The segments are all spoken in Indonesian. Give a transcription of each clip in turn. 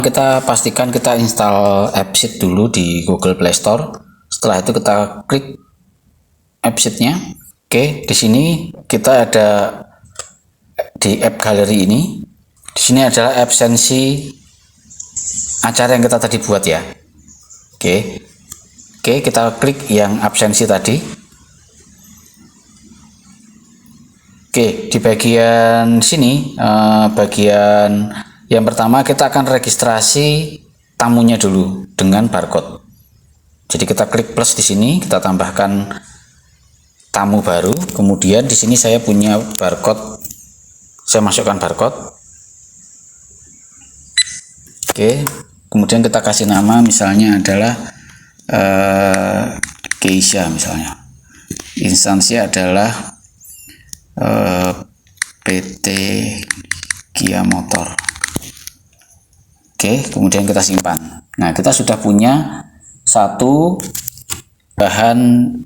Kita pastikan kita install AppSheet dulu di Google Play Store. Setelah itu kita klik AppSheet-nya. Oke, di sini kita ada di App Gallery ini. Di sini adalah absensi acara yang kita tadi buat ya. Oke. Oke, kita klik yang absensi tadi. Oke, di bagian sini, bagian yang pertama kita akan registrasi tamunya dulu dengan barcode. Jadi kita klik plus di sini, kita tambahkan tamu baru. Kemudian di sini saya punya barcode, saya masukkan barcode. Oke, kemudian kita kasih nama, misalnya adalah Keisha misalnya. Instansi adalah PT Kia Motor. Oke, kemudian kita simpan. Nah, kita sudah punya satu bahan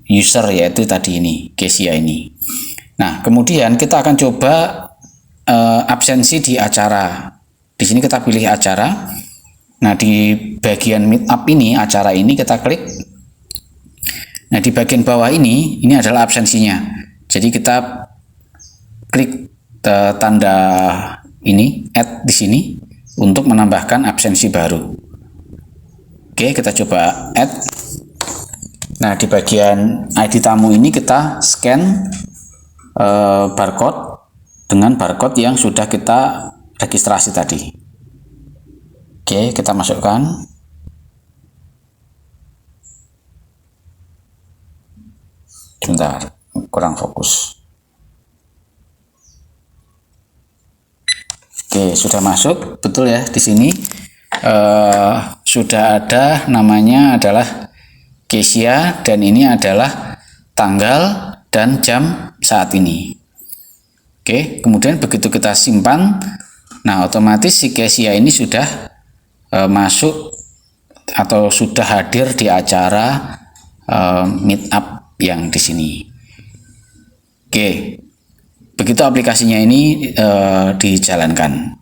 user, yaitu tadi ini, Kesia ini. Nah, kemudian kita akan coba absensi di acara. Di sini kita pilih acara. Nah, di bagian meetup ini, acara ini kita klik. Nah, di bagian bawah ini adalah absensinya. Jadi kita klik tanda ini, add di sini, untuk menambahkan absensi baru. Oke, kita coba add. Nah, di bagian ID tamu ini kita scan barcode dengan barcode yang sudah kita registrasi tadi. Oke, kita masukkan. Sebentar, kurang fokus. Oke, sudah masuk, betul ya. Di sini sudah ada, namanya adalah Kesia, dan ini adalah tanggal dan jam saat ini. Oke, kemudian begitu kita simpan, nah otomatis si Kesia ini sudah masuk atau sudah hadir di acara meetup yang di sini. Oke. Begitu aplikasinya ini dijalankan.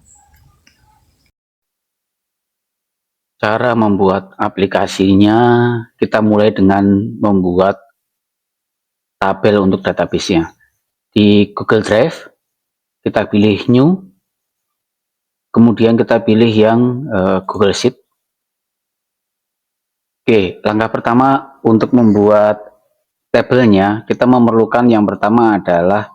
Cara membuat aplikasinya, kita mulai dengan membuat tabel untuk database-nya. Di Google Drive, kita pilih New, kemudian kita pilih yang Google Sheet. Oke, langkah pertama untuk membuat tabelnya, kita memerlukan yang pertama adalah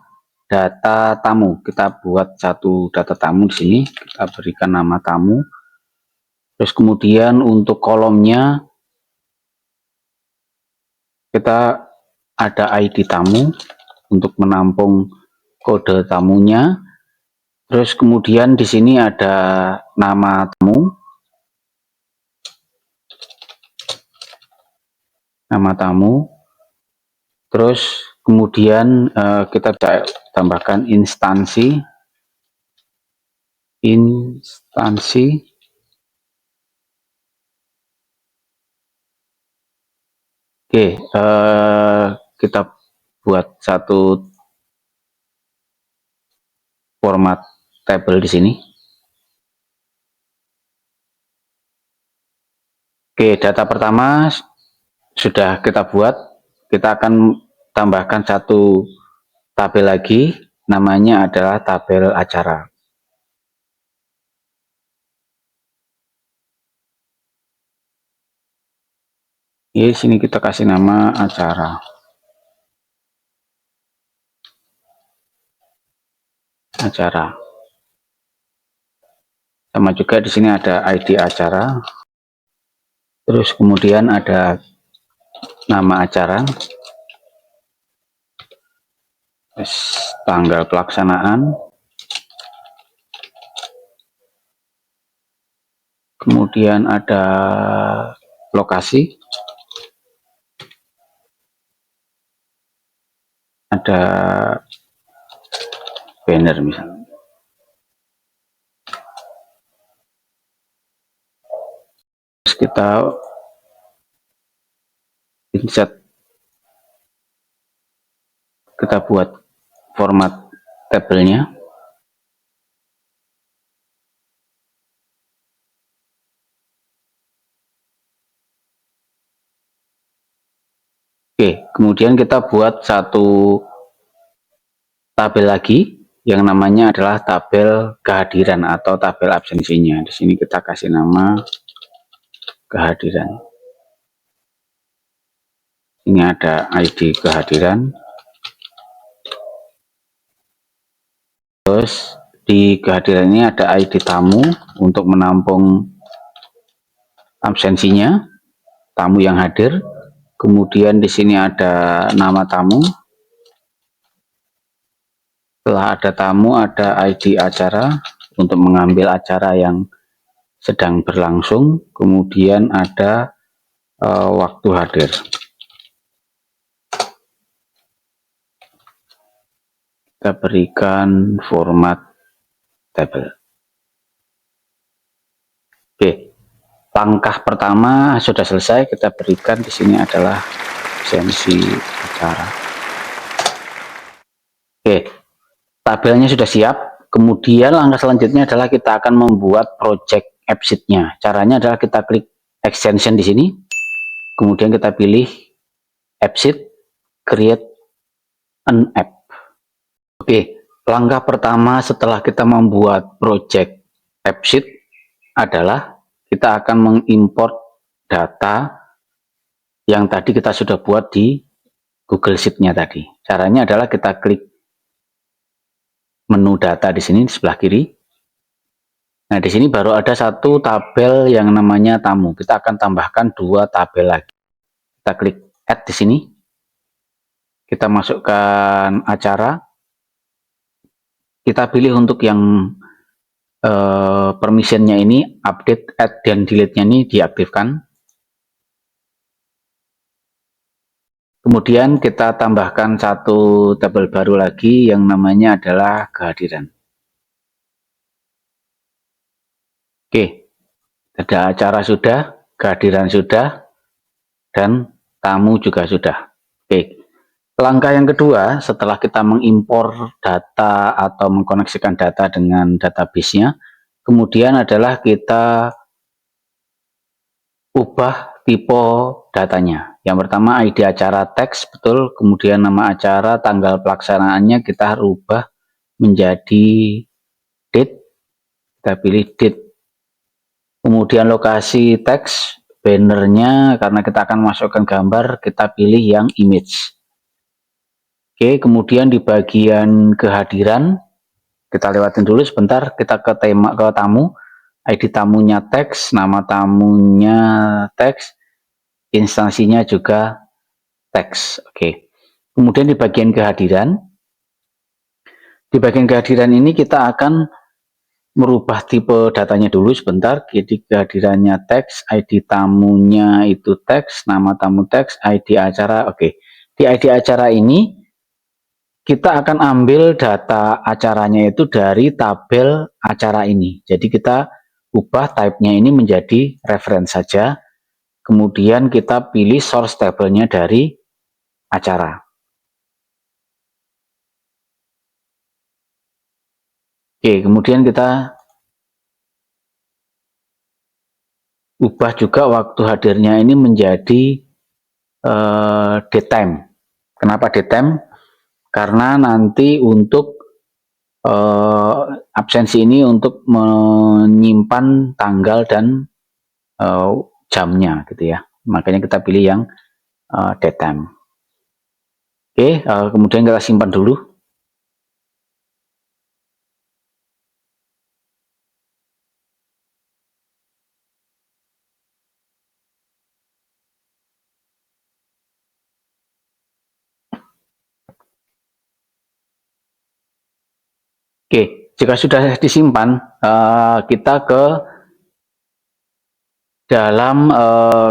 data tamu. Kita buat satu data tamu di sini, kita berikan nama tamu. Terus kemudian untuk kolomnya kita ada ID tamu untuk menampung kode tamunya. Terus kemudian di sini ada nama tamu. Nama tamu. Terus kemudian kita tambahkan instansi. Oke, kita buat satu format tabel di sini. Oke, data pertama sudah kita buat. Kita akan tambahkan satu tabel lagi, namanya adalah tabel acara. Di sini kita kasih nama acara. Sama juga di sini ada ID acara. Terus kemudian ada nama acara. Terus tanggal pelaksanaan. Kemudian ada lokasi. Ada banner misalnya. Terus kita insert, kita buat format tabelnya. Oke, kemudian kita buat satu tabel lagi yang namanya adalah tabel kehadiran atau tabel absensinya. Di sini kita kasih nama kehadiran. Ini ada ID kehadiran. Terus di kehadiran ini ada ID tamu untuk menampung absensinya, tamu yang hadir. Kemudian di sini ada nama tamu. Setelah ada tamu, ada ID acara untuk mengambil acara yang sedang berlangsung. Kemudian ada waktu hadir. Kita berikan format tabel. Oke, langkah pertama sudah selesai. Kita berikan di sini adalah absensi acara. Oke, tabelnya sudah siap. Kemudian langkah selanjutnya adalah kita akan membuat project app sheet-nya. Caranya adalah kita klik extension di sini. Kemudian kita pilih app sheet, create an app. Oke, langkah pertama setelah kita membuat project app sheet adalah kita akan mengimport data yang tadi kita sudah buat di Google Sheet-nya tadi. Caranya adalah kita klik menu data di sini di sebelah kiri. Nah, di sini baru ada satu tabel yang namanya tamu. Kita akan tambahkan dua tabel lagi. Kita klik add di sini. Kita masukkan acara. Kita pilih untuk yang permissionnya ini update, add, dan delete-nya ini diaktifkan. Kemudian kita tambahkan satu tabel baru lagi yang namanya adalah kehadiran. Oke, ada acara sudah, kehadiran sudah, dan tamu juga sudah. Oke, langkah yang kedua setelah kita mengimpor data atau mengkoneksikan data dengan database-nya, kemudian adalah kita ubah tipe datanya. Yang pertama ID acara teks, betul. Kemudian nama acara, tanggal pelaksanaannya kita rubah menjadi date. Kita pilih date. Kemudian lokasi teks, bannernya karena kita akan masukkan gambar, kita pilih yang image. Oke, kemudian di bagian kehadiran, kita lewatin dulu sebentar, kita ke tamu, ID tamunya teks, nama tamunya teks, instansinya juga teks. Oke. Kemudian di bagian kehadiran ini kita akan merubah tipe datanya dulu sebentar. Jadi kehadirannya teks, ID tamunya itu teks, nama tamu teks, ID acara. Oke. Di ID acara ini kita akan ambil data acaranya itu dari tabel acara ini. Jadi kita ubah type-nya ini menjadi reference saja. Kemudian kita pilih source tabelnya dari acara. Oke, kemudian kita ubah juga waktu hadirnya ini menjadi date time. Kenapa date time? Karena nanti untuk absensi ini untuk menyimpan tanggal dan jamnya gitu ya. Makanya kita pilih yang date time. Oke, kemudian kita simpan dulu. Oke, jika sudah disimpan, kita ke dalam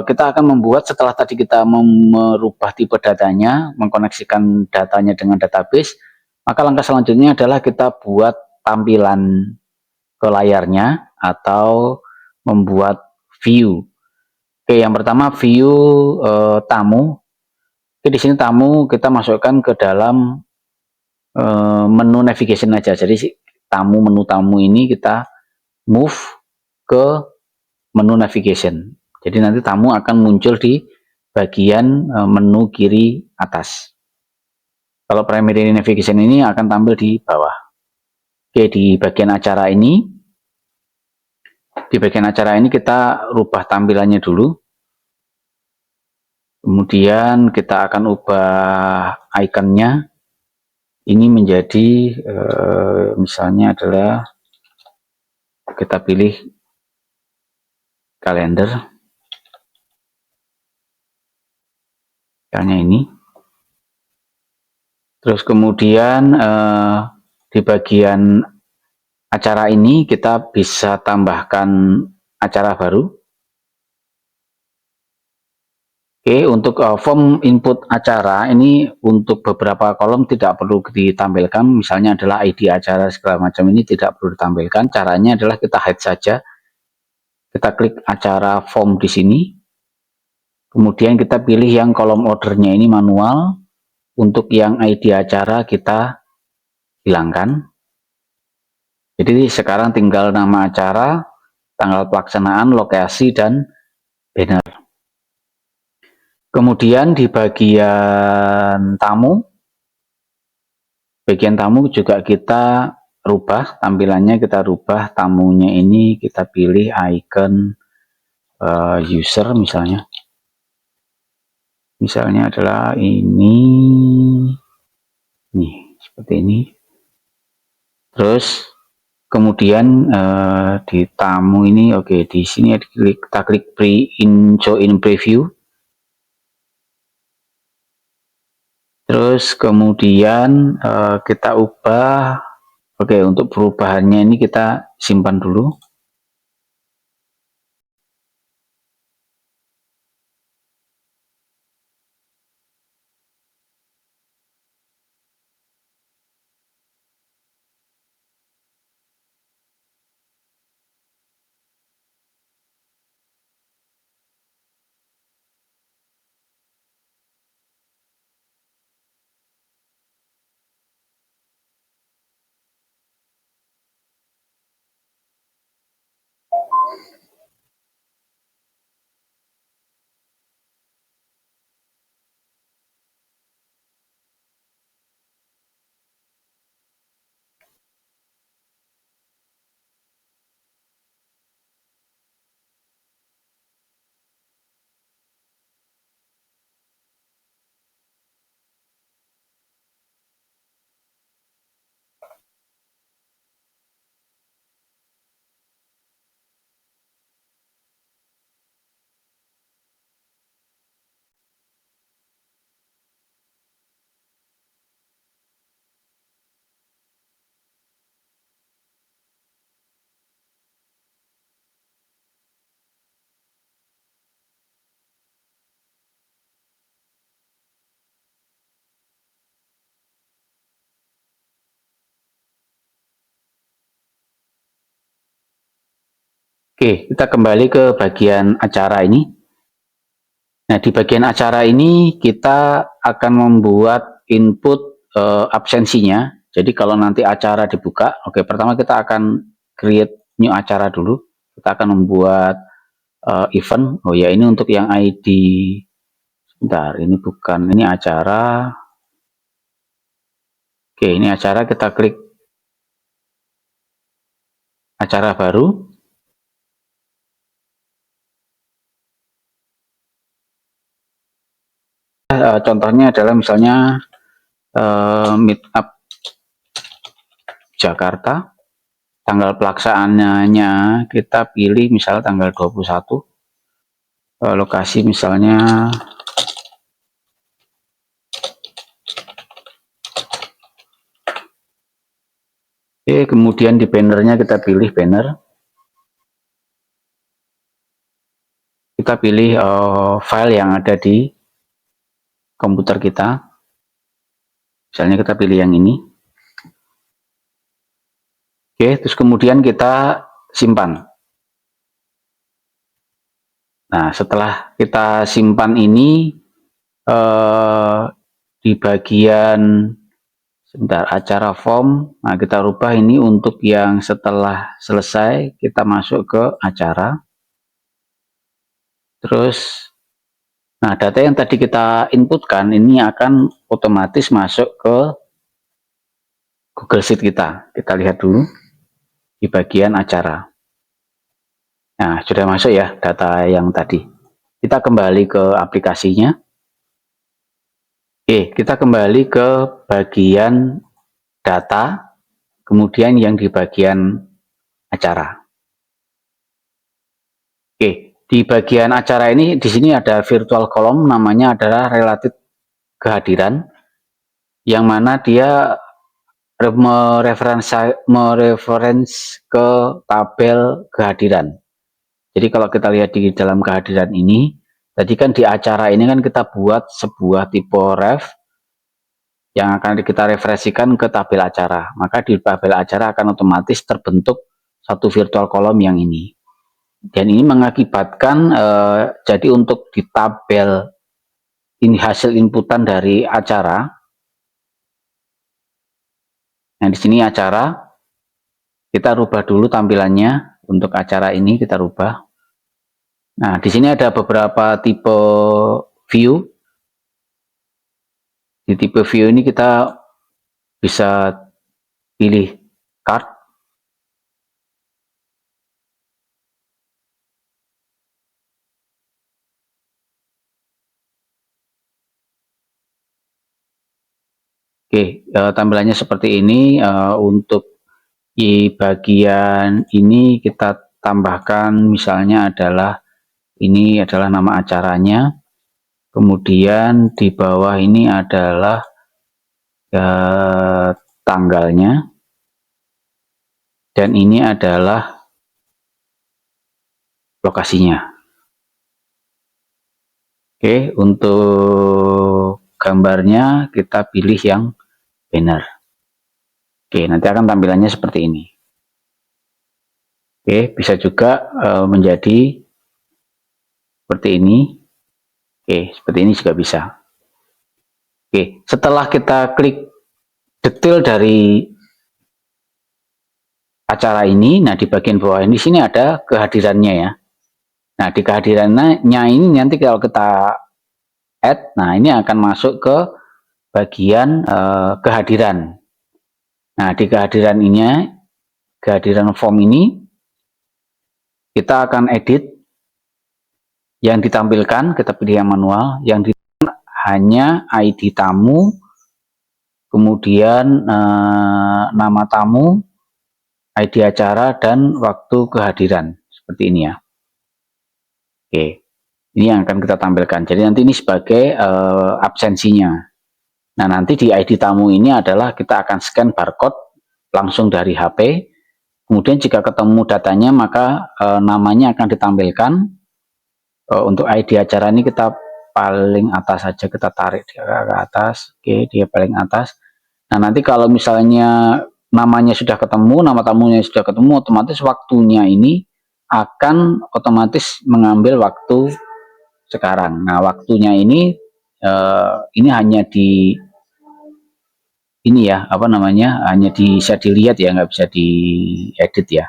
kita akan membuat setelah tadi kita merubah tipe datanya, mengkoneksikan datanya dengan database, maka langkah selanjutnya adalah kita buat tampilan ke layarnya atau membuat view. Oke, yang pertama view tamu. Oke, di sini tamu kita masukkan ke dalam menu navigation aja. Jadi menu tamu ini kita move ke menu navigation. Jadi nanti tamu akan muncul di bagian menu kiri atas. Kalau primary navigation ini akan tampil di bawah. Oke, di bagian acara ini, kita rubah tampilannya dulu. Kemudian kita akan ubah ikonnya. Ini menjadi misalnya adalah kita pilih kalender. Misalnya ini. Terus kemudian di bagian acara ini kita bisa tambahkan acara baru. Oke, untuk form input acara ini untuk beberapa kolom tidak perlu ditampilkan. Misalnya adalah ID acara segala macam ini tidak perlu ditampilkan. Caranya adalah kita hide saja. Kita klik acara form di sini. Kemudian kita pilih yang kolom ordernya ini manual. Untuk yang ID acara kita hilangkan. Jadi sekarang tinggal nama acara, tanggal pelaksanaan, lokasi, dan banner. Kemudian di bagian tamu juga kita rubah tampilannya, kita rubah tamunya ini, kita pilih icon user misalnya adalah ini seperti ini. Terus kemudian di tamu ini, oke, di sini kita klik show in preview. Terus kemudian kita ubah, oke, untuk perubahannya ini kita simpan dulu. Oke, kita kembali ke bagian acara ini. Nah, di bagian acara ini kita akan membuat input absensinya. Jadi kalau nanti acara dibuka, oke, pertama kita akan create new acara dulu. Kita akan membuat event. Oh ya, ini untuk yang ID. Bentar, ini bukan, ini acara. Oke, ini acara, kita klik acara baru. Contohnya adalah misalnya meetup Jakarta. Tanggal pelaksanaannya kita pilih misal tanggal 21. Lokasi misalnya oke, kemudian di bannernya kita pilih banner. Kita pilih file yang ada di komputer kita. Misalnya kita pilih yang ini. Oke, terus kemudian kita simpan. Nah, setelah kita simpan ini di bagian sebentar acara form, nah kita rubah ini untuk yang setelah selesai kita masuk ke acara. Terus Nah, data yang tadi kita inputkan ini akan otomatis masuk ke Google Sheet kita. Kita lihat dulu di bagian acara. Nah, sudah masuk ya data yang tadi. Kita kembali ke aplikasinya. Oke, kita kembali ke bagian data, kemudian yang di bagian acara. Oke, di bagian acara ini di sini ada virtual column, namanya adalah relatif kehadiran, yang mana dia mereference ke tabel kehadiran. Jadi kalau kita lihat di dalam kehadiran ini, tadi kan di acara ini kan kita buat sebuah tipe ref yang akan kita refleksikan ke tabel acara. Maka di tabel acara akan otomatis terbentuk satu virtual column yang ini. Dan ini mengakibatkan jadi untuk di tabel ini hasil inputan dari acara. Nah, di sini acara, kita rubah dulu tampilannya. Untuk acara ini kita rubah. Nah, di sini ada beberapa tipe view. Di tipe view ini kita bisa pilih card. Oke, tampilannya seperti ini. Untuk di bagian ini kita tambahkan misalnya adalah ini adalah nama acaranya, kemudian di bawah ini adalah tanggalnya, dan ini adalah lokasinya. Oke, untuk gambarnya kita pilih yang banner. Oke, nanti akan tampilannya seperti ini. Oke, bisa juga menjadi seperti ini. Oke, seperti ini juga bisa. Oke, setelah kita klik detail dari acara ini, nah di bagian bawah ini, di sini ada kehadirannya ya. Nah, di kehadirannya ini nanti kalau kita add, nah ini akan masuk ke bagian kehadiran. Nah, di kehadiran ini, kehadiran form ini, kita akan edit yang ditampilkan, kita pilih yang manual, yang hanya ID tamu, kemudian nama tamu, ID acara, dan waktu kehadiran. Seperti ini ya. Oke, ini yang akan kita tampilkan. Jadi nanti ini sebagai absensinya. Nah, nanti di ID tamu ini adalah kita akan scan barcode langsung dari HP. Kemudian jika ketemu datanya, maka namanya akan ditampilkan. Untuk ID acara ini kita paling atas saja, kita tarik dia ke atas. Oke, dia paling atas. Nah, nanti kalau misalnya namanya sudah ketemu, nama tamunya sudah ketemu, otomatis waktunya ini akan otomatis mengambil waktu sekarang. Nah, waktunya ini hanya di ini ya, apa namanya, hanya bisa dilihat ya, nggak bisa diedit ya.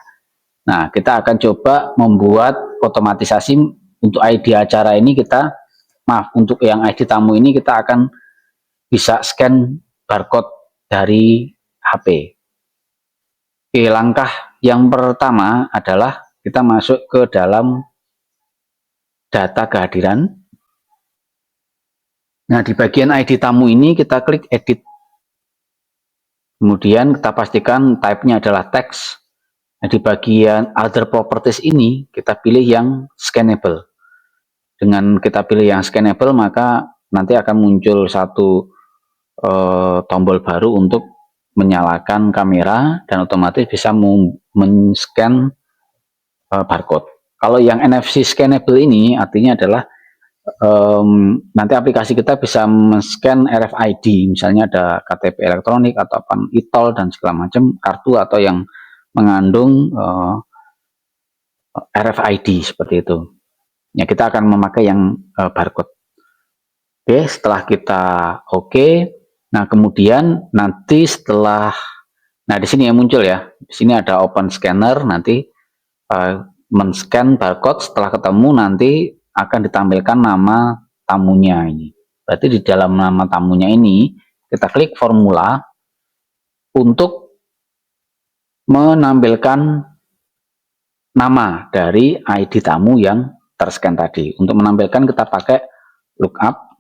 Nah, kita akan coba membuat otomatisasi untuk ID acara ini. Untuk yang ID tamu ini kita akan bisa scan barcode dari HP. Oke, langkah yang pertama adalah kita masuk ke dalam data kehadiran. Nah, di bagian ID tamu ini kita klik edit. Kemudian kita pastikan type-nya adalah text. Nah, di bagian other properties ini kita pilih yang scannable. Dengan kita pilih yang scannable, maka nanti akan muncul satu tombol baru untuk menyalakan kamera dan otomatis bisa men-scan barcode. Kalau yang NFC scannable ini artinya adalah nanti aplikasi kita bisa men-scan RFID, misalnya ada KTP elektronik atau e-tol dan segala macam kartu atau yang mengandung RFID seperti itu. Ya, kita akan memakai yang barcode. Oke, setelah kita nah kemudian nanti setelah, nah di sini yang muncul ya, di sini ada open scanner, nanti men-scan barcode, setelah ketemu nanti akan ditampilkan nama tamunya ini. Berarti di dalam nama tamunya ini kita klik formula untuk menampilkan nama dari ID tamu yang terscan tadi. Untuk menampilkan kita pakai lookup.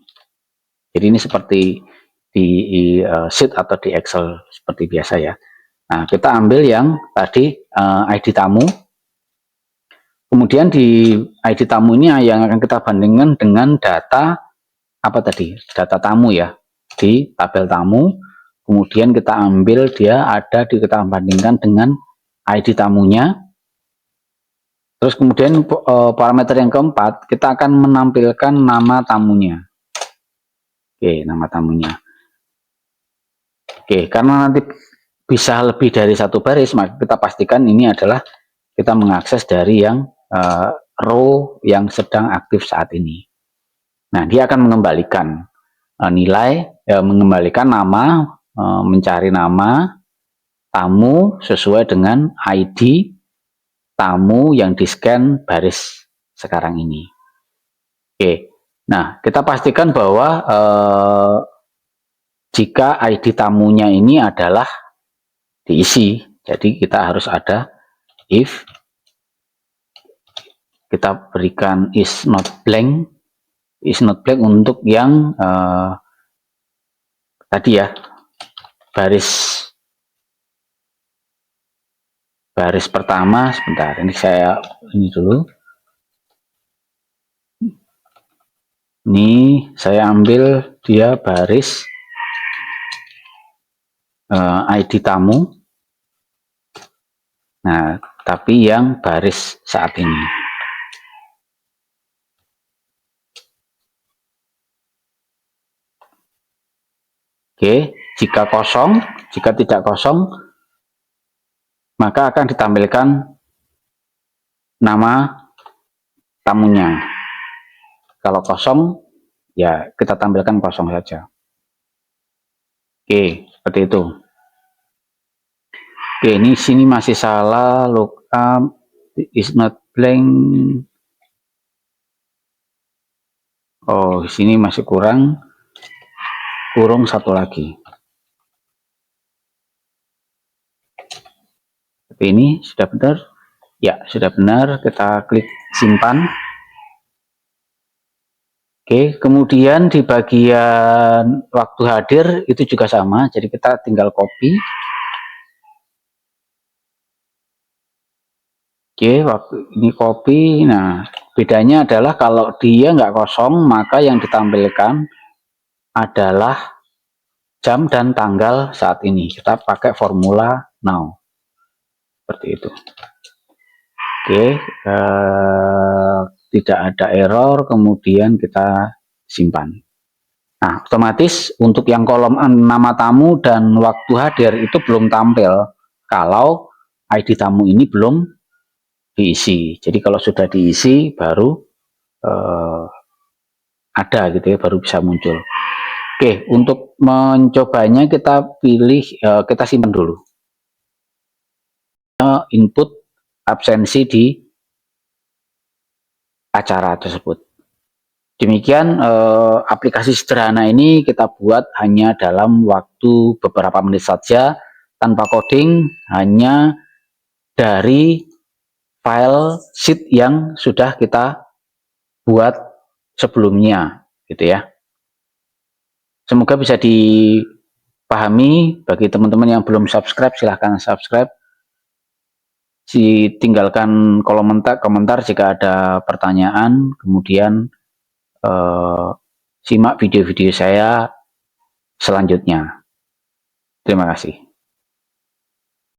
Jadi ini seperti di sheet atau di Excel seperti biasa ya. Nah, kita ambil yang tadi ID tamu. Kemudian di ID tamu ini yang akan kita bandingkan dengan data apa tadi? Data tamu ya. Di tabel tamu. Kemudian kita ambil dia ada kita bandingkan dengan ID tamunya. Terus kemudian parameter yang keempat, kita akan menampilkan nama tamunya. Oke, nama tamunya. Oke, karena nanti bisa lebih dari satu baris, maka kita pastikan ini adalah kita mengakses dari yang row yang sedang aktif saat ini. Nah, dia akan mengembalikan nilai, mengembalikan nama, mencari nama tamu sesuai dengan ID tamu yang di-scan baris sekarang ini. Oke, nah kita pastikan bahwa jika ID tamunya ini adalah diisi, jadi kita harus ada if, kita berikan is not blank untuk yang tadi ya, baris pertama. Sebentar, ini saya ini dulu. Ini saya ambil dia baris ID tamu. Nah, tapi yang baris saat ini. Oke, jika kosong, jika tidak kosong, maka akan ditampilkan nama tamunya. Kalau kosong, ya kita tampilkan kosong saja. Oke, seperti itu. Oke, ini sini masih salah, lookup is not blank. Oh, sini masih kurang satu lagi. Tapi ini sudah benar. Ya, sudah benar. Kita klik simpan. Oke, kemudian di bagian waktu hadir itu juga sama. Jadi kita tinggal copy. Oke, waktu ini copy. Nah, bedanya adalah kalau dia nggak kosong, maka yang ditampilkan adalah jam dan tanggal saat ini. Kita pakai formula now. Seperti itu. Oke, tidak ada error, kemudian kita simpan. Nah, otomatis untuk yang kolom nama tamu dan waktu hadir itu belum tampil kalau ID tamu ini belum diisi. Jadi kalau sudah diisi baru ada gitu ya, baru bisa muncul. Oke, untuk mencobanya kita pilih, kita simpan dulu. Input absensi di acara tersebut. Demikian aplikasi sederhana ini kita buat hanya dalam waktu beberapa menit saja, tanpa coding, hanya dari file sheet yang sudah kita buat sebelumnya, gitu ya. Semoga bisa dipahami. Bagi teman-teman yang belum subscribe, silahkan subscribe. Tinggalkan kolom komentar jika ada pertanyaan, kemudian simak video-video saya selanjutnya. Terima kasih.